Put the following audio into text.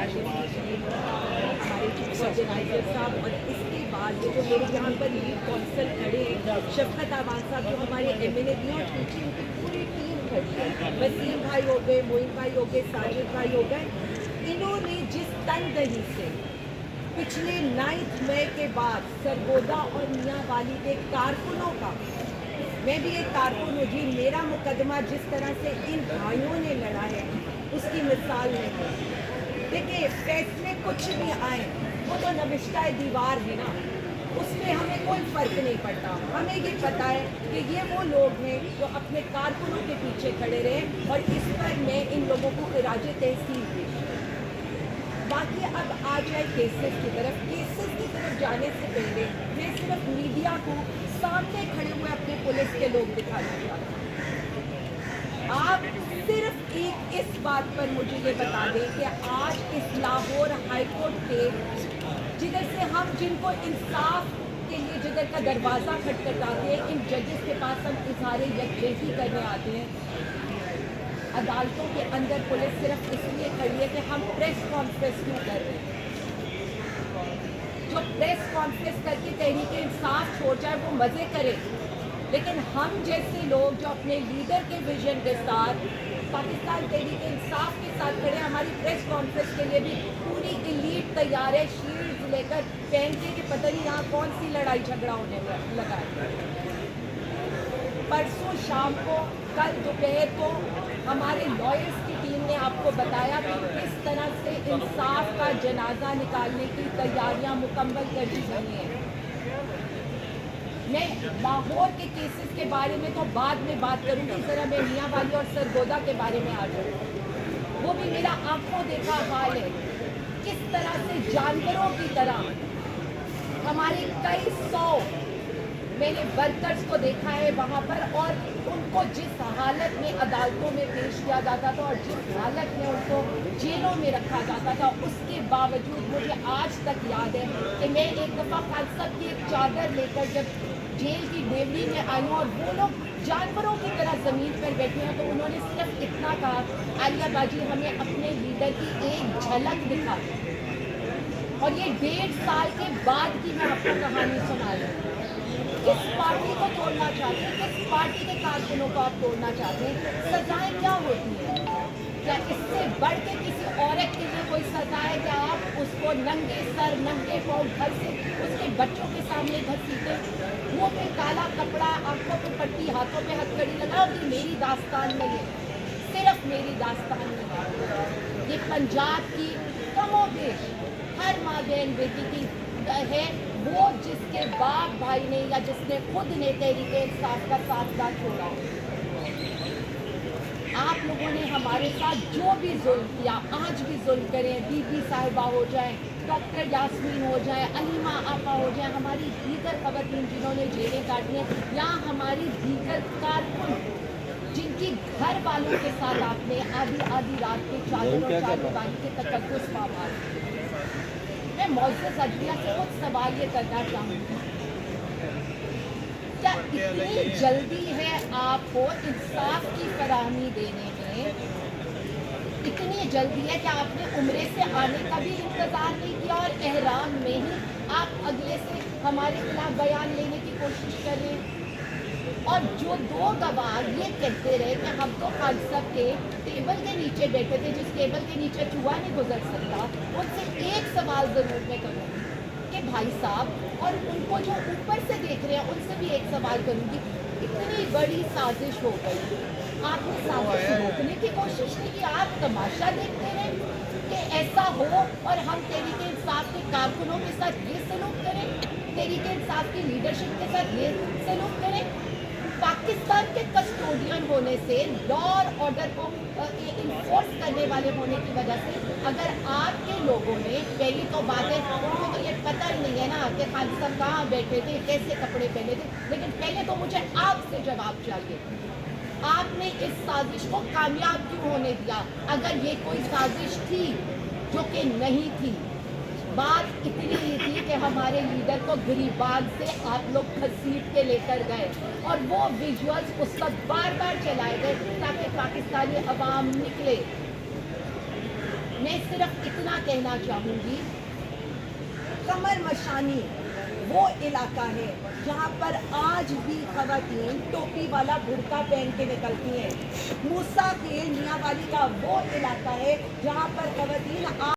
हमारे chief organiser साहब, और इसके बाद जो मेरे यहाँ पर लीड कौंसल खड़े हैं शफकत आवान साहब, जो हमारे MNA भी और टीचिंग की पूरी टीम खड़ी है, वसीम भाई हो गए, मोइन भाई हो गए, साजिद भाई हो गए, इन्होंने जिस तनदही से पिछले 9 मई के बाद सरगोदा और मियाँ वाली के कारकुनों का, मैं भी एक कारकुन हूँ जी, मेरा मुकदमा जिस तरह से इन भाइयों ने लड़ा है उसकी मिसाल नहीं है। देखिए, फैसले कुछ भी आए वो तो नविश्ता दीवार है ना, उसमें हमें कोई फ़र्क नहीं पड़ता। हमें ये पता है कि ये वो लोग हैं जो अपने कारकुनों के पीछे खड़े रहे, और इस पर मैं इन लोगों को खिराज तहसीन पेश। बाकी अब आ जाए केसेस की तरफ। केसेस की तरफ जाने से पहले मैं सिर्फ मीडिया को सामने खड़े हुए अपने पुलिस के लोग दिखाना चाहता हूँ। आप सिर्फ एक इस बात पर मुझे ये बता दें कि आज इस लाहौर हाई कोर्ट के जिधर से हम जिनको इंसाफ के लिए जिधर का दरवाज़ा खटखटाते हैं, इन जजेस के पास हम इजहार यकजहती करने आते हैं, अदालतों के अंदर पुलिस सिर्फ इसलिए खड़ी है कि हम प्रेस कॉन्फ्रेंस क्यों कर रहे हैं। जो प्रेस कॉन्फ्रेंस करके तहरीक इंसाफ छोड़ जाए वो मज़े करे, लेकिन हम जैसे लोग जो अपने लीडर के विजन के साथ पाकिस्तान तहरीक इंसाफ के साथ खड़े, हमारी प्रेस कॉन्फ्रेंस के लिए भी पूरी इलीट तैयार है, शील्ड लेकर पहन के कि पता नहीं यहाँ कौन सी लड़ाई झगड़ा होने लगा है। परसों शाम को, कल दोपहर को हमारे लॉयर्स की टीम ने आपको बताया कि किस तरह से इंसाफ का जनाजा निकालने की तैयारियां मुकम्मल कर दी गई हैं। मैं लाहौर के केसेस के बारे में तो बाद में बात करूंगी, ज़रा मैं मियाँ वाली और सरगोदा के बारे में आ जाऊँ। वो भी मेरा आंखों देखा हाल है, किस तरह से जानवरों की तरह हमारे कई 100 मैंने वर्कर्स को देखा है वहाँ पर, और उनको जिस हालत में अदालतों में पेश किया जाता था और जिस हालत में उनको जेलों में रखा जाता था, उसके बावजूद मुझे आज तक याद है कि मैं एक दफ़ा खान साहब की एक चादर लेकर जब जेल की डेवरी में आई हूँ और वो लोग जानवरों की तरह ज़मीन पर बैठे हैं, तो उन्होंने सिर्फ इतना कहा, आलिया बाजी हमें अपने लीडर की एक झलक दिखा। और ये 1.5 साल के बाद की मैं आपको कहानी सुना रही हूँ। किस पार्टी को तोड़ना चाहते हैं, किस पार्टी के कारकुनों को आप तोड़ना चाहते हैं, सजाएं क्या होती हैं? क्या इससे बढ़ के किसी औरत के लिए कोई सजा है कि आप उसको नंगे सर नंगे पाँव घर से उसके बच्चों के सामने घसीटे, मुँह पे काला कपड़ा, आंखों पे पट्टी, हाथों पे हथकड़ी लगाओ कि मेरी दास्तान नहीं है, सिर्फ मेरी दास्तान नहीं है। ये पंजाब की कमोबेश हर माँ बहन बेटी की है, वो जिसके बाप भाई ने या जिसने खुद ने तहरीक इंसाफ का साथ ना छोड़ा। आप लोगों ने हमारे साथ जो भी जुल्म किया, आज भी जुल्म करें, बीबी साहिबा हो जाए, डॉक्टर यास्मीन हो जाए, अलीमा आपा हो जाए, हमारी दीगर खवातीन जिन्होंने जेलें काटी हैं, या हमारी दीगर कारकुन जिनकी घर वालों के साथ आपने आधी आधी रात के चादर और चादरबानी के तकद्दुस मार। मैं मौजूद अदलिया से कुछ सवाल ये करना चाहूँगी, क्या इतनी जल्दी है आपको इंसाफ की फराहमी देने में? इतनी जल्दी है कि आपने उम्रे से आने का भी इंतज़ार नहीं किया और एहराम में ही आप अगले से हमारे खिलाफ बयान लेने की कोशिश कर रहे हैं? और जो 2 गवाह ये कहते रहे कि हम तो खान साहब के टेबल के नीचे बैठे थे, जिस टेबल के नीचे चूहा नहीं गुजर सकता, उनसे एक सवाल ज़रूर मैं करूँगी कि भाई साहब, और उनको जो ऊपर से देख रहे हैं उनसे भी एक सवाल करूँगी, इतनी बड़ी साजिश हो गई, आपने साजिश रोकने की कोशिश नहीं की, आप तमाशा देखते रहे कि ऐसा हो और हम तहरीक इंसाफ के कारकुनों के साथ ये सलूक करें, तहरीक इंसाफ की लीडरशिप के साथ ये सलूक करें। पाकिस्तान के कस्टोडियन होने से, लॉ और ऑर्डर को इन्फोर्स करने वाले होने की वजह से, अगर आपके लोगों में, पहली तो बात है उनको तो ये पता ही नहीं है ना कि खान साहब कहाँ बैठे थे, कैसे कपड़े पहने थे, लेकिन पहले तो मुझे आपसे जवाब चाहिए, आपने इस साजिश को कामयाब क्यों होने दिया? अगर ये कोई साजिश थी, जो कि नहीं थी, बात इतनी ही थी कि हमारे लीडर को गिरिबाग से आप लोग घसीट के लेकर गए और वो विजुअल्स उस वक्त बार बार चलाए गए ताकि पाकिस्तानी अवाम निकले। میں صرف اتنا کہنا چاہوں گی، قمر مشانی وہ علاقہ ہے جہاں پر آج بھی خواتین ٹوپی والا برقع پہن کے نکلتی ہیں۔ موسیٰ کے میاں والی کا وہ علاقہ ہے جہاں پر خواتین